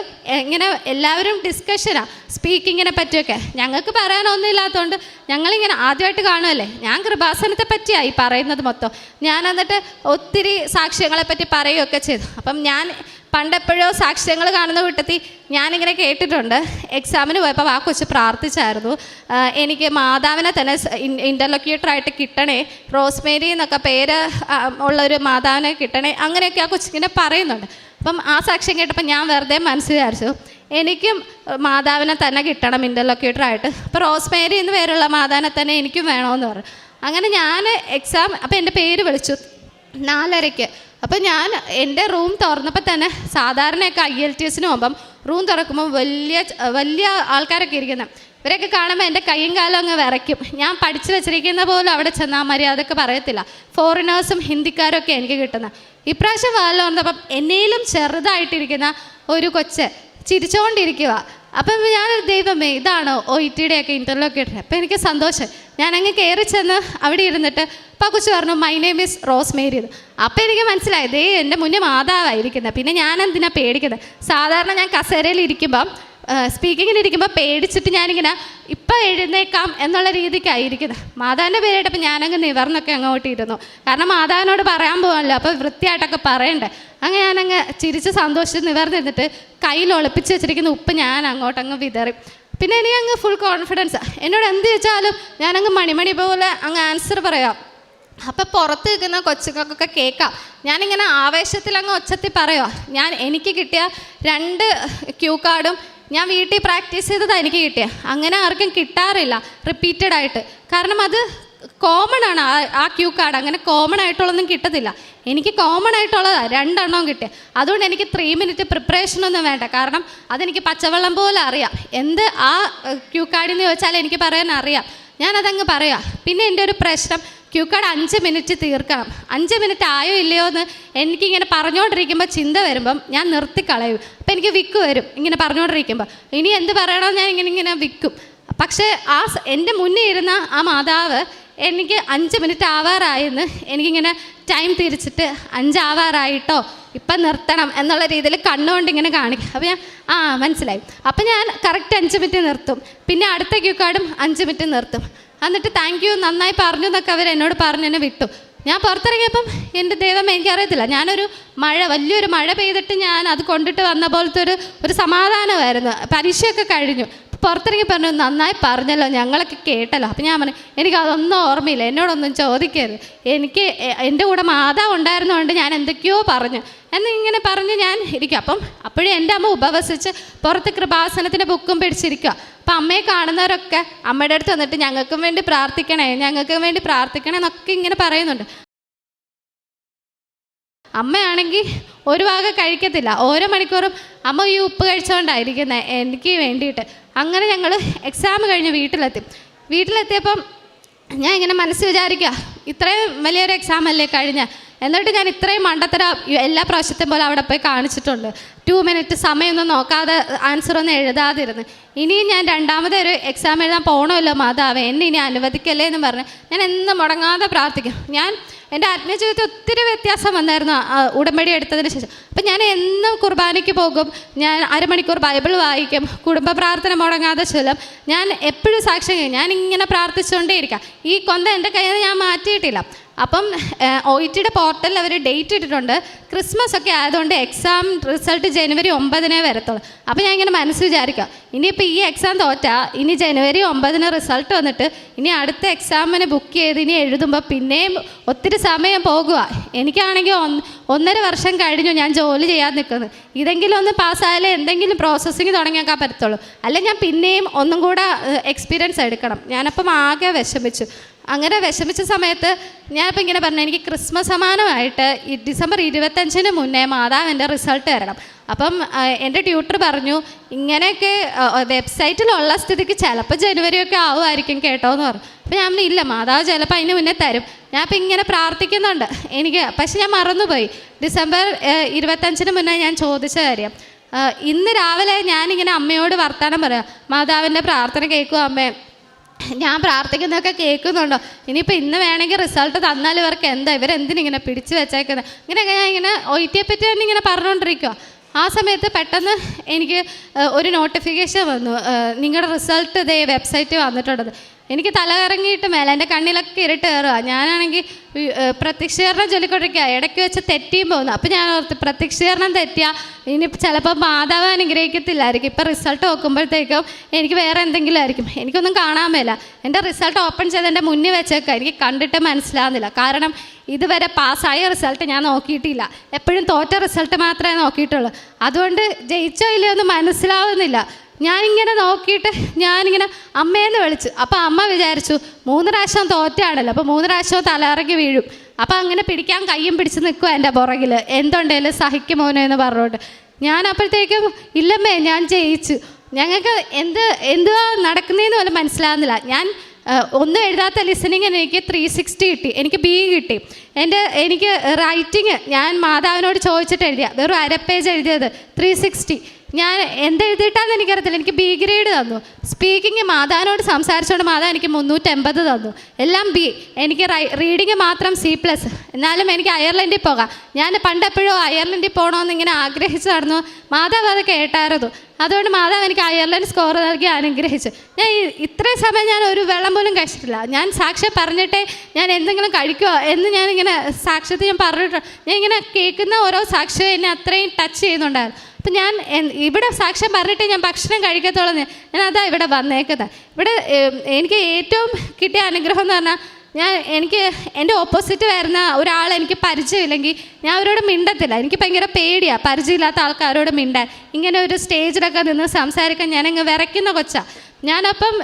ഇങ്ങനെ എല്ലാവരും ഡിസ്കഷനാണ് സ്പീക്കിങ്ങിനെ പറ്റിയൊക്കെ. ഞങ്ങൾക്ക് പറയാനൊന്നും ഇല്ലാത്തതുകൊണ്ട് ഞങ്ങളിങ്ങനെ ആദ്യമായിട്ട് കാണുമല്ലേ, ഞാൻ കൃപാസനത്തെ പറ്റിയായി പറയുന്നത് മൊത്തം. ഞാൻ എന്നിട്ട് ഒത്തിരി സാക്ഷ്യങ്ങളെ പറ്റി പറയുകയൊക്കെ ചെയ്തു. അപ്പം ഞാൻ പണ്ടെപ്പോഴോ സാക്ഷ്യങ്ങൾ കാണുന്ന കൂട്ടത്തിൽ ഞാനിങ്ങനെ കേട്ടിട്ടുണ്ട്. എക്സാമിന് പോയപ്പോൾ ആ കൊച്ച് പ്രാർത്ഥിച്ചായിരുന്നു, എനിക്ക് മാതാവിനെ തന്നെ ഇൻ്റർലൊക്യൂട്ടറായിട്ട് കിട്ടണേ, റോസ്മേരി എന്നൊക്കെ പേര് ഉള്ളൊരു മാതാവിനെ കിട്ടണേ, അങ്ങനെയൊക്കെ ആ കൊച്ചിങ്ങനെ പറയുന്നുണ്ട്. അപ്പം ആ സാക്ഷ്യം കേട്ടപ്പോൾ ഞാൻ വെറുതെ മനസ്സ് വിചാരിച്ചു, എനിക്കും മാതാവിനെ തന്നെ കിട്ടണം ഇൻ്റർലൊക്യൂട്ടറായിട്ട്. അപ്പോൾ റോസ്മേരി എന്ന് പേരുള്ള മാതാവിനെ തന്നെ എനിക്കും വേണമെന്ന് പറഞ്ഞു. അങ്ങനെ ഞാൻ എക്സാം, അപ്പോൾ എൻ്റെ പേര് വിളിച്ചു 4:30. അപ്പം ഞാൻ എൻ്റെ റൂം തുറന്നപ്പോൾ തന്നെ സാധാരണയൊക്കെ IELTSന് പോകുമ്പം റൂം തുറക്കുമ്പം വലിയ ആൾക്കാരൊക്കെ ഇരിക്കുന്നത്, ഇവരൊക്കെ കാണുമ്പോൾ എൻ്റെ കൈയും കാലം അങ്ങ് വിറയ്ക്കും. ഞാൻ പഠിച്ചു വെച്ചിരിക്കുന്ന പോലും അവിടെ ചെന്നാൽ മര്യാദക്ക് പറയത്തില്ല. ഫോറിനേഴ്സും ഹിന്ദിക്കാരൊക്കെ എനിക്ക് കിട്ടുന്നത്. ഇപ്രാവശ്യം വാല് തുറന്നപ്പം എന്നേലും ചെറുതായിട്ടിരിക്കുന്ന ഒരു കൊച്ച് ചിരിച്ചുകൊണ്ടിരിക്കുക. അപ്പം ഞാൻ ദൈവമേ ഇതാണോ OETയുടെ ഒക്കെ ഇൻ്റർലൊക്യൂട്ടർ. അപ്പം എനിക്ക് സന്തോഷം. ഞാനങ്ങ് കയറി ചെന്ന് അവിടെ ഇരുന്നിട്ട് അപ്പോൾ കൊച്ചു പറഞ്ഞു മൈ നെയിം ഈസ് റോസ്മേരി എന്ന്. അപ്പോൾ എനിക്ക് മനസ്സിലായി ദേ എൻ്റെ മുന്നേ മാതാവായിരിക്കുന്നത്. പിന്നെ ഞാൻ എന്തിനാണ് പേടിക്കുന്നത്. സാധാരണ ഞാൻ കസേരയിൽ ഇരിക്കുമ്പം സ്പീക്കിങ്ങിനിരിക്കുമ്പോൾ പേടിച്ചിട്ട് ഞാനിങ്ങനെ ഇപ്പം എഴുന്നേക്കാം എന്നുള്ള രീതിക്കായിരിക്കുന്നത്. മാതാവിൻ്റെ പേരായിട്ടപ്പോൾ ഞാനങ്ങ് നിവർന്നൊക്കെ അങ്ങോട്ട് ഇരുന്നു. കാരണം മാതാവിനോട് പറയാൻ പോകാമല്ലോ, അപ്പോൾ വൃത്തിയായിട്ടൊക്കെ പറയണ്ടേ. അങ്ങനെ ഞാനങ്ങ് ചിരിച്ച് സന്തോഷിച്ച് നിവർന്നിരുന്നിട്ട് കയ്യിൽ ഒളിപ്പിച്ച് വെച്ചിരിക്കുന്ന ഉപ്പ് ഞാൻ അങ്ങോട്ടങ്ങ് വിതറി. പിന്നെ എനിക്ക് അങ്ങ് ഫുൾ കോൺഫിഡൻസ്. എന്നോട് എന്ത് ചോദിച്ചാലും ഞാനങ്ങ് മണിമണി പോലെ അങ്ങ് ആൻസർ പറയാം. അപ്പം പുറത്ത് നിൽക്കുന്ന കൊച്ചുങ്ങൾക്കൊക്കെ കേൾക്കാം. ഞാനിങ്ങനെ ആവേശത്തിൽ അങ്ങ് ഒച്ചത്തിൽ പറയുക. എനിക്ക് കിട്ടിയ 2 ക്യൂ കാർഡും ഞാൻ വീട്ടിൽ പ്രാക്ടീസ് ചെയ്തതാണ് എനിക്ക് കിട്ടിയത്. അങ്ങനെ ആർക്കും കിട്ടാറില്ല റിപ്പീറ്റഡ് ആയിട്ട്. കാരണം അത് കോമൺ ആണ് ആ ക്യൂ കാർഡ്. അങ്ങനെ കോമൺ ആയിട്ടുള്ളതൊന്നും കിട്ടത്തില്ല. എനിക്ക് കോമൺ ആയിട്ടുള്ളതാണ് 2 എണ്ണവും കിട്ടിയത്. അതുകൊണ്ട് എനിക്ക് 3 മിനിറ്റ് പ്രിപ്പറേഷനൊന്നും വേണ്ട. കാരണം അതെനിക്ക് പച്ചവെള്ളം പോലെ അറിയാം. എന്ത് ആ ക്യൂ കാർഡിൽ നിന്ന് ചോദിച്ചാൽ എനിക്ക് പറയാൻ അറിയാം. ഞാനതങ്ങ് പറയാം. പിന്നെ എൻ്റെ ഒരു പ്രശ്നം, ക്യൂ കാർഡ് 5 മിനിറ്റ് തീർക്കണം. 5 മിനിറ്റ് ആയോ ഇല്ലയോ എന്ന് എനിക്കിങ്ങനെ പറഞ്ഞുകൊണ്ടിരിക്കുമ്പോൾ ചിന്ത വരുമ്പം ഞാൻ നിർത്തിക്കളയും. അപ്പം എനിക്ക് വിക്ക് വരും ഇങ്ങനെ പറഞ്ഞുകൊണ്ടിരിക്കുമ്പോൾ. ഇനി എന്ത് പറയണമെന്ന് ഞാൻ ഇങ്ങനെ വിൽക്കും. പക്ഷേ എൻ്റെ മുന്നേ ഇരുന്ന ആ മാതാവ് എനിക്ക് 5 മിനിറ്റ് ആവാറായെന്ന് എനിക്കിങ്ങനെ ടൈം തിരിച്ചിട്ട് 5 ആവാറായിട്ടോ ഇപ്പം നിർത്തണം എന്നുള്ള രീതിയിൽ കണ്ണുകൊണ്ട് ഇങ്ങനെ കാണിക്കും. അപ്പോൾ ഞാൻ മനസ്സിലായി. അപ്പം ഞാൻ കറക്റ്റ് 5 മിനിറ്റ് നിർത്തും. പിന്നെ അടുത്ത ക്യൂ കാർഡും 5 മിനിറ്റ് നിർത്തും. എന്നിട്ട് താങ്ക് യു, നന്നായി പറഞ്ഞു എന്നൊക്കെ അവർ എന്നോട് പറഞ്ഞ് എന്നെ വിട്ടു. ഞാൻ പുറത്തിറങ്ങിയപ്പം എൻ്റെ ദൈവം എനിക്കറിയത്തില്ല, ഞാനൊരു വലിയൊരു മഴ പെയ്തിട്ട് ഞാൻ അത് കൊണ്ടിട്ട് വന്ന പോലത്തെ ഒരു സമാധാനമായിരുന്നു. പരീക്ഷയൊക്കെ കഴിഞ്ഞു. പുറത്തിറങ്ങി പറഞ്ഞു, നന്നായി പറഞ്ഞല്ലോ, ഞങ്ങളൊക്കെ കേട്ടല്ലോ. അപ്പം ഞാൻ പറഞ്ഞു, എനിക്കതൊന്നും ഓർമ്മയില്ല, എന്നോടൊന്നും ചോദിക്കരുത്. എനിക്ക് എൻ്റെ കൂടെ മാതാവ് ഉണ്ടായിരുന്നതുകൊണ്ട് ഞാൻ എന്തൊക്കെയോ പറഞ്ഞു എന്നിങ്ങനെ പറഞ്ഞ് ഞാൻ ഇരിക്കും. അപ്പോഴും എൻ്റെ അമ്മ ഉപവസിച്ച് പുറത്ത് കൃപാസനത്തിൻ്റെ ബുക്കും പിടിച്ചിരിക്കുക. അപ്പം അമ്മയെ കാണുന്നവരൊക്കെ അമ്മയുടെ അടുത്ത് വന്നിട്ട് ഞങ്ങൾക്കും വേണ്ടി പ്രാർത്ഥിക്കണേ എന്നൊക്കെ ഇങ്ങനെ പറയുന്നുണ്ട്. അമ്മയാണെങ്കിൽ ഒരു ഭാഗം കഴിക്കത്തില്ല. ഓരോ മണിക്കൂറും അമ്മ ഈ ഉപ്പ് കഴിച്ചുകൊണ്ടായിരിക്കുന്നത് എനിക്ക് വേണ്ടിയിട്ട്. അങ്ങനെ ഞങ്ങൾ എക്സാം കഴിഞ്ഞ് വീട്ടിലെത്തിയപ്പം ഞാൻ ഇങ്ങനെ മനസ്സ് വിചാരിക്കുക, ഇത്രയും വലിയൊരു എക്സാം അല്ലേ കഴിഞ്ഞ, എന്നിട്ട് ഞാൻ ഇത്രയും മണ്ടത്തര എല്ലാ പ്രാവശ്യത്തെയും പോലെ അവിടെ പോയി കാണിച്ചിട്ടുണ്ട്. 2 മിനിറ്റ് സമയമൊന്നും നോക്കാതെ ആൻസറൊന്നും എഴുതാതിരുന്ന്. ഇനിയും ഞാൻ രണ്ടാമതൊരു എക്സാം എഴുതാൻ പോകണമല്ലോ മാതാവേ, എന്നെ ഇനി അനുവദിക്കല്ലേ എന്ന് പറഞ്ഞ് ഞാൻ എന്നും മുടങ്ങാതെ പ്രാർത്ഥിക്കും. എൻ്റെ ആത്മീയജീവിതത്തിൽ ഒത്തിരി വ്യത്യാസം വന്നായിരുന്നു ഉടമ്പടി എടുത്തതിന് ശേഷം. അപ്പം ഞാൻ എന്നും കുർബാനയ്ക്ക് പോകും, ഞാൻ അരമണിക്കൂർ ബൈബിൾ വായിക്കും, കുടുംബ പ്രാർത്ഥന മുടങ്ങാതെ ചൊല്ലും. ഞാൻ എപ്പോഴും സാക്ഷ്യം ഞാൻ ഇങ്ങനെ പ്രാർത്ഥിച്ചുകൊണ്ടേ ഇരിക്കാം. ഈ കൊന്ത എൻ്റെ കയ്യിൽ നിന്ന് ഞാൻ മാറ്റിയിട്ടില്ല. അപ്പം OETയുടെ പോർട്ടലിൽ അവർ ഡേറ്റ് ഇട്ടിട്ടുണ്ട്. ക്രിസ്മസ് ഒക്കെ ആയതുകൊണ്ട് എക്സാം റിസൾട്ട് ജനുവരി 9 വരത്തുള്ളൂ. അപ്പോൾ ഞാൻ ഇങ്ങനെ മനസ്സ് വിചാരിക്കാം, ഇനിയിപ്പോൾ ഈ എക്സാം തോറ്റാൽ ഇനി ജനുവരി 9 റിസൾട്ട് വന്നിട്ട് ഇനി അടുത്ത എക്സാമിന് ബുക്ക് ചെയ്ത് ഇനി എഴുതുമ്പോൾ പിന്നെയും ഒത്തിരി സമയം പോകുക. എനിക്കാണെങ്കിൽ 1.5 വർഷം കഴിഞ്ഞു ഞാൻ ജോലി ചെയ്യാൻ നിൽക്കുന്നത്. ഇതെങ്കിലും ഒന്ന് പാസ്സായാലേ എന്തെങ്കിലും പ്രോസസ്സിങ് തുടങ്ങിയേക്കാൻ പറ്റത്തുള്ളൂ. അല്ലെങ്കിൽ ഞാൻ പിന്നെയും ഒന്നും കൂടെ എക്സ്പീരിയൻസ് എടുക്കണം. ഞാനപ്പം ആകെ വിഷമിച്ചു. അങ്ങനെ വിഷമിച്ച സമയത്ത് ഞാനിപ്പോൾ ഇങ്ങനെ പറഞ്ഞു, എനിക്ക് ക്രിസ്മസ് സമാനമായിട്ട് ഈ ഡിസംബർ 25 മുന്നേ മാതാവിൻ്റെ റിസൾട്ട് തരണം. അപ്പം എൻ്റെ ട്യൂട്ടർ പറഞ്ഞു, ഇങ്ങനെയൊക്കെ വെബ്സൈറ്റിലുള്ള സ്ഥിതിക്ക് ചിലപ്പോൾ ജനുവരിയൊക്കെ ആവുമായിരിക്കും കേട്ടോ എന്ന് പറഞ്ഞു. അപ്പോൾ ഞാൻ ഇല്ല, മാതാവ് ചിലപ്പോൾ അതിന് മുന്നേ തരും. ഞാൻ ഇപ്പം ഇങ്ങനെ പ്രാർത്ഥിക്കുന്നുണ്ട് പക്ഷെ ഞാൻ മറന്നുപോയി. ഡിസംബർ 25 മുന്നേ ഞാൻ ചോദിച്ച കാര്യം. ഇന്ന് രാവിലെ ഞാനിങ്ങനെ അമ്മയോട് വർത്താനം പറയാം, മാതാവിൻ്റെ പ്രാർത്ഥന കേൾക്കുക അമ്മേ, ഞാൻ പ്രാർത്ഥിക്കുന്നതൊക്കെ കേൾക്കുന്നുണ്ടോ, ഇനിയിപ്പോൾ ഇന്ന് വേണമെങ്കിൽ റിസൾട്ട് തന്നാൽ ഇവർക്ക് ഇവരെന്തിനിങ്ങനെ പിടിച്ചു വെച്ചേക്കുന്നത്, ഇങ്ങനെയൊക്കെ ഞാൻ ഇങ്ങനെ OETയെ പറ്റി തന്നെ ഇങ്ങനെ പറഞ്ഞുകൊണ്ടിരിക്കുക. ആ സമയത്ത് പെട്ടെന്ന് എനിക്ക് ഒരു നോട്ടിഫിക്കേഷൻ വന്നു, നിങ്ങളുടെ റിസൾട്ട് ഇതേ വെബ്സൈറ്റ് വന്നിട്ടുള്ളത്. എനിക്ക് തലകറങ്ങിയിട്ട് മേലെ എൻ്റെ കണ്ണിലൊക്കെ ഇരുട്ട് കയറുക. ഞാനാണെങ്കിൽ പ്രത്യക്ഷീകരണം ചൊല്ലിക്കൊണ്ടിരിക്കുക, ഇടയ്ക്ക് വെച്ച് തെറ്റിയും പോകുന്നു. അപ്പോൾ ഞാൻ ഓർത്ത് പ്രത്യക്ഷീകരണം തെറ്റിയാൽ ഇനി ചിലപ്പോൾ മാതാവ് അനുഗ്രഹിക്കത്തില്ലായിരിക്കും. ഇപ്പം റിസൾട്ട് നോക്കുമ്പോഴത്തേക്കും എനിക്ക് വേറെ എന്തെങ്കിലും ആയിരിക്കും, എനിക്കൊന്നും കാണാൻ മേല. എൻ്റെ റിസൾട്ട് ഓപ്പൺ ചെയ്ത് എൻ്റെ മുന്നിൽ വെച്ചേക്കാം, എനിക്ക് കണ്ടിട്ട് മനസ്സിലാകുന്നില്ല. കാരണം ഇതുവരെ പാസ്സായ റിസൾട്ട് ഞാൻ നോക്കിയിട്ടില്ല, എപ്പോഴും തോറ്റ റിസൾട്ട് മാത്രമേ നോക്കിയിട്ടുള്ളൂ. അതുകൊണ്ട് ജയിച്ചോ ഇല്ലയോ എന്ന് മനസ്സിലാവുന്നില്ല. ഞാനിങ്ങനെ നോക്കിയിട്ട് ഞാനിങ്ങനെ അമ്മയെന്ന് വിളിച്ചു. അപ്പോൾ അമ്മ വിചാരിച്ചു 3 പ്രാവശ്യം തോറ്റാണല്ലോ, അപ്പോൾ 3 പ്രാവശ്യവും തലയിറങ്ങി വീഴും. അപ്പോൾ അങ്ങനെ പിടിക്കാൻ കയ്യും പിടിച്ച് നിൽക്കുക എൻ്റെ പുറകിൽ, എന്തുണ്ടെങ്കിലും സഹിക്കുമോനോ എന്ന് പറഞ്ഞുകൊണ്ട്. ഞാൻ അപ്പോഴത്തേക്കും ഇല്ലമ്മേ ഞാൻ ജയിച്ചു. ഞങ്ങൾക്ക് എന്തുവാ നടക്കുന്നതെന്ന് പോലും മനസ്സിലാകുന്നില്ല. ഞാൻ ഒന്നും എഴുതാത്ത ലിസണിങ്ങിന് എനിക്ക് 360 കിട്ടി, എനിക്ക് B കിട്ടി. എനിക്ക് റൈറ്റിങ് ഞാൻ മാതാവിനോട് ചോദിച്ചിട്ട് എഴുതിയ വെറും 1/2 പേജ് എഴുതിയത് 360. ഞാൻ എന്തെഴുതിയിട്ടാന്ന് എനിക്കറിയത്തില്ല, എനിക്ക് B ഗ്രേഡ് തന്നു. സ്പീക്കിങ് മാതാവിനോട് സംസാരിച്ചുകൊണ്ട് മാതാവ് എനിക്ക് 380 തന്നു, എല്ലാം B. എനിക്ക് റീഡിങ് മാത്രം C+. എന്നാലും എനിക്ക് അയർലൻഡിൽ പോകാം. ഞാൻ പണ്ടെപ്പോഴും അയർലൻഡിൽ പോകണമെന്ന് ഇങ്ങനെ ആഗ്രഹിച്ചു നടന്നു. മാതാവ് അത് കേട്ടായിരുന്നു. അതുകൊണ്ട് മാതാവ് എനിക്ക് അയർലൻഡ് സ്കോർ നൽകി അനുഗ്രഹിച്ചു. ഞാൻ ഇത്രയും സമയം ഞാൻ ഒരു വെള്ളം പോലും കഴിച്ചിട്ടില്ല. ഞാൻ സാക്ഷ്യം പറഞ്ഞിട്ടേ ഞാൻ എന്തെങ്കിലും കഴിക്കുമോ എന്ന് ഞാനിങ്ങനെ സാക്ഷ്യത്തിൽ ഞാൻ പറഞ്ഞിട്ടുണ്ട്. ഞാൻ ഇങ്ങനെ കേൾക്കുന്ന ഓരോ സാക്ഷ്യം എന്നെ അത്രയും ടച്ച് ചെയ്യുന്നുണ്ടായിരുന്നു. അപ്പം ഞാൻ ഇവിടെ സാക്ഷ്യം പറഞ്ഞിട്ട് ഞാൻ ഭക്ഷണം കഴിക്കത്തുള്ളൂ. ഞാൻ അതാ ഇവിടെ വന്നേക്കുന്നത്. ഇവിടെ എനിക്ക് ഏറ്റവും കിട്ടിയ അനുഗ്രഹം എന്ന് പറഞ്ഞാൽ എനിക്ക് എൻ്റെ ഓപ്പോസിറ്റ് വരുന്ന ഒരാൾ എനിക്ക് പരിചയമില്ലെങ്കിൽ ഞാൻ അവരോട് മിണ്ടത്തില്ല. എനിക്ക് ഭയങ്കര പേടിയാണ് പരിചയമില്ലാത്ത ആൾക്കാരോട് മിണ്ടാൻ. ഇങ്ങനെ ഒരു സ്റ്റേജിലൊക്കെ നിന്ന് സംസാരിക്കാൻ ഞാനങ്ങ് വിറയ്ക്കുന്ന കൊച്ചാണ്. ഞാനപ്പം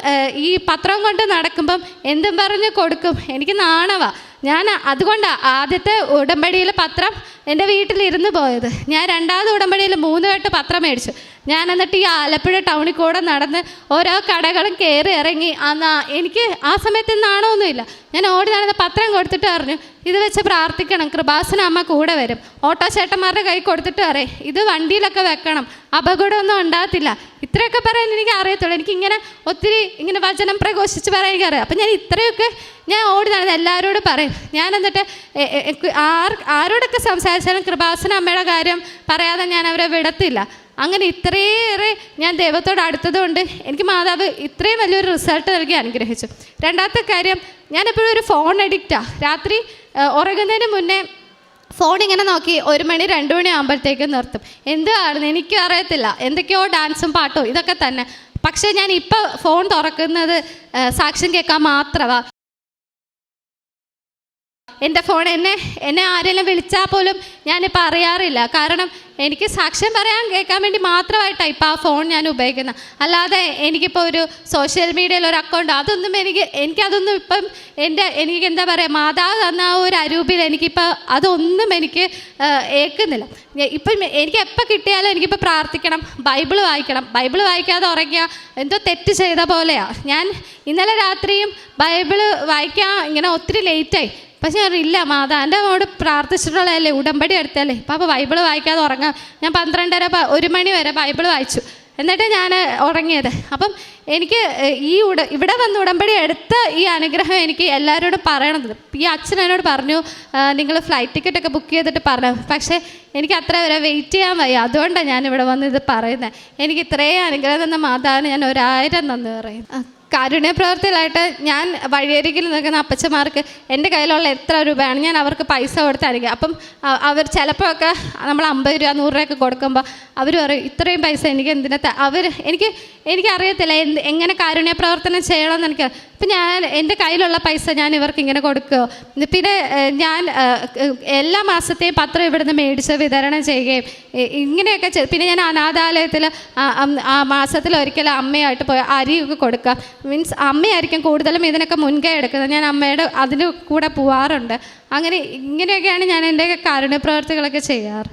ഈ പത്രം കൊണ്ട് നടക്കുമ്പം എന്തും പറഞ്ഞ് കൊടുക്കും. എനിക്ക് നാണവാ. ഞാൻ അതുകൊണ്ടാണ് ആദ്യത്തെ ഉടമ്പടിയിൽ പത്രം എൻ്റെ വീട്ടിലിരുന്ന് പോയത്. ഞാൻ രണ്ടാമത് ഉടമ്പടിയിൽ 3 കെട്ട് പത്രം മേടിച്ചു. ഞാൻ എന്നിട്ട് ഈ ആലപ്പുഴ ടൗണിൽ കൂടെ നടന്ന് ഓരോ കടകളും കയറി ഇറങ്ങി. എനിക്ക് ആ സമയത്ത് നാണമൊന്നുമില്ല. ഞാൻ ഓടി നടന്ന് പത്രം കൊടുത്തിട്ട് പറഞ്ഞു, ഇത് വെച്ച് പ്രാർത്ഥിക്കണം, കൃപാസന അമ്മ കൂടെ വരും. ഓട്ടോ ചേട്ടന്മാരുടെ കൈ കൊടുത്തിട്ട് പറയും, ഇത് വണ്ടിയിലൊക്കെ വെക്കണം, അപകടമൊന്നും ഉണ്ടാകത്തില്ല. ഇത്രയൊക്കെ പറയാൻ എനിക്ക് അറിയത്തുള്ളൂ. എനിക്കിങ്ങനെ ഒത്തിരി ഇങ്ങനെ വചനം പ്രഘോഷിച്ച് പറയാൻ എനിക്കറിയാം. അപ്പം ഞാൻ ഇത്രയൊക്കെ ഞാൻ ഓടി നടന്ന് എല്ലാവരോടും പറയും. ഞാൻ എന്നിട്ട് ആരോടൊക്കെ സംസാരിച്ചാലും കൃപാസന അമ്മയുടെ കാര്യം പറയാതെ ഞാൻ അവരെ വിടത്തില്ല. അങ്ങനെ ഇത്രയേറെ ഞാൻ ദൈവത്തോട് അടുത്തതുകൊണ്ട് എനിക്ക് മാതാവ് ഇത്രയും വലിയൊരു റിസൾട്ട് നൽകി അനുഗ്രഹിച്ചു. രണ്ടാമത്തെ കാര്യം, ഞാനെപ്പോഴും ഒരു ഫോൺ അഡിക്റ്റാണ്. രാത്രി ഉറങ്ങുന്നതിന് മുന്നേ ഫോൺ ഇങ്ങനെ നോക്കി 1 മണി 2 മണി ആകുമ്പോഴത്തേക്കും നിർത്തും. എന്താണ് എനിക്കും അറിയത്തില്ല, എന്തൊക്കെയോ ഡാൻസും പാട്ടും ഇതൊക്കെ തന്നെ. പക്ഷേ ഞാൻ ഇപ്പോൾ ഫോൺ തുറക്കുന്നത് സാക്ഷ്യം കേൾക്കാൻ മാത്രമാണ്. എൻ്റെ ഫോൺ എന്നെ ആരെങ്കിലും വിളിച്ചാൽ പോലും ഞാനിപ്പോൾ അറിയാറില്ല. കാരണം എനിക്ക് സാക്ഷ്യം പറയാൻ കേൾക്കാൻ വേണ്ടി മാത്രമായിട്ടാണ് ഇപ്പോൾ ആ ഫോൺ ഞാൻ ഉപയോഗിക്കുന്നത്. അല്ലാതെ എനിക്കിപ്പോൾ ഒരു സോഷ്യൽ മീഡിയയിൽ ഒരു അക്കൗണ്ട് അതൊന്നും എനിക്കതൊന്നും ഇപ്പം എനിക്ക് എന്താ പറയുക, മാതാവ് തന്ന ആ ഒരു അരൂപിൽ എനിക്കിപ്പോൾ അതൊന്നും എനിക്ക് ഏൽക്കുന്നില്ല. ഇപ്പം എനിക്ക് എപ്പോൾ കിട്ടിയാലും എനിക്കിപ്പോൾ പ്രാർത്ഥിക്കണം, ബൈബിൾ വായിക്കണം. ബൈബിൾ വായിക്കാതെ ഉറങ്ങിയ എന്തോ തെറ്റ് ചെയ്ത പോലെയാണ്. ഞാൻ ഇന്നലെ രാത്രിയും ബൈബിൾ വായിക്കാൻ ഇങ്ങനെ ഒത്തിരി ലേറ്റായി. പക്ഷേ ഇല്ല, മാതാവിൻ്റെ അമ്മയോട് പ്രാർത്ഥിച്ചിട്ടുള്ളതല്ലേ, ഉടമ്പടി എടുത്തല്ലേ, ഇപ്പം ബൈബിൾ വായിക്കാതെ ഉറങ്ങാം. ഞാൻ 12:30 1 മണി വരെ ബൈബിൾ വായിച്ചു. എന്നിട്ട് ഞാൻ ഉറങ്ങിയത്. അപ്പം എനിക്ക് ഇവിടെ വന്ന് ഉടമ്പടി എടുത്ത ഈ അനുഗ്രഹം എനിക്ക് എല്ലാവരോടും പറയണത്. ഈ അച്ഛൻ എന്നോട് പറഞ്ഞു, നിങ്ങൾ ഫ്ലൈറ്റ് ടിക്കറ്റൊക്കെ ബുക്ക് ചെയ്തിട്ട് പറഞ്ഞു. പക്ഷേ എനിക്ക് അത്ര വരെ വെയിറ്റ് ചെയ്യാൻ വയ്യ. അതുകൊണ്ടാണ് ഞാൻ ഇവിടെ വന്ന് ഇത് പറയുന്നത്. എനിക്ക് ഇത്രയും അനുഗ്രഹം തന്ന മാതാവിന് ഞാൻ 1000 നന്ദി പറയുന്നു. കാരുണ്യ പ്രവർത്തിയിലായിട്ട് ഞാൻ വഴിയരികിൽ നിൽക്കുന്ന അപ്പച്ചന്മാർക്ക് എൻ്റെ കയ്യിലുള്ള എത്ര രൂപയാണ് ഞാൻ അവർക്ക് പൈസ കൊടുത്തായിരിക്കും. അപ്പം അവർ ചിലപ്പോഴൊക്കെ നമ്മൾ 50 രൂപ 100 രൂപയൊക്കെ കൊടുക്കുമ്പോൾ അവർ പറയും, ഇത്രയും പൈസ എനിക്ക് എന്തിനാ എനിക്കറിയത്തില്ല എങ്ങനെ കാരുണ്യ പ്രവർത്തനം ചെയ്യണമെന്ന് എനിക്ക്. അപ്പം ഞാൻ എൻ്റെ കയ്യിലുള്ള പൈസ ഞാൻ ഇവർക്ക് ഇങ്ങനെ കൊടുക്കുകയോ, പിന്നെ ഞാൻ എല്ലാ മാസത്തെയും പത്രം ഇവിടുന്ന് മേടിച്ച് വിതരണം ചെയ്യുകയും ഇങ്ങനെയൊക്കെ പിന്നെ ഞാൻ അനാഥാലയത്തിൽ ആ മാസത്തിൽ ഒരിക്കലും അമ്മയായിട്ട് പോയി അരിയൊക്കെ കൊടുക്കുക. മീൻസ് അമ്മയായിരിക്കും കൂടുതലും ഇതിനൊക്കെ മുൻകൈ എടുക്കുന്നത്. ഞാൻ അമ്മയുടെ അതിന് കൂടെ പോവാറുണ്ട്. ഇങ്ങനെയൊക്കെയാണ് ഞാൻ എൻ്റെ കാരുണ്യ പ്രവർത്തികളൊക്കെ ചെയ്യാറ്.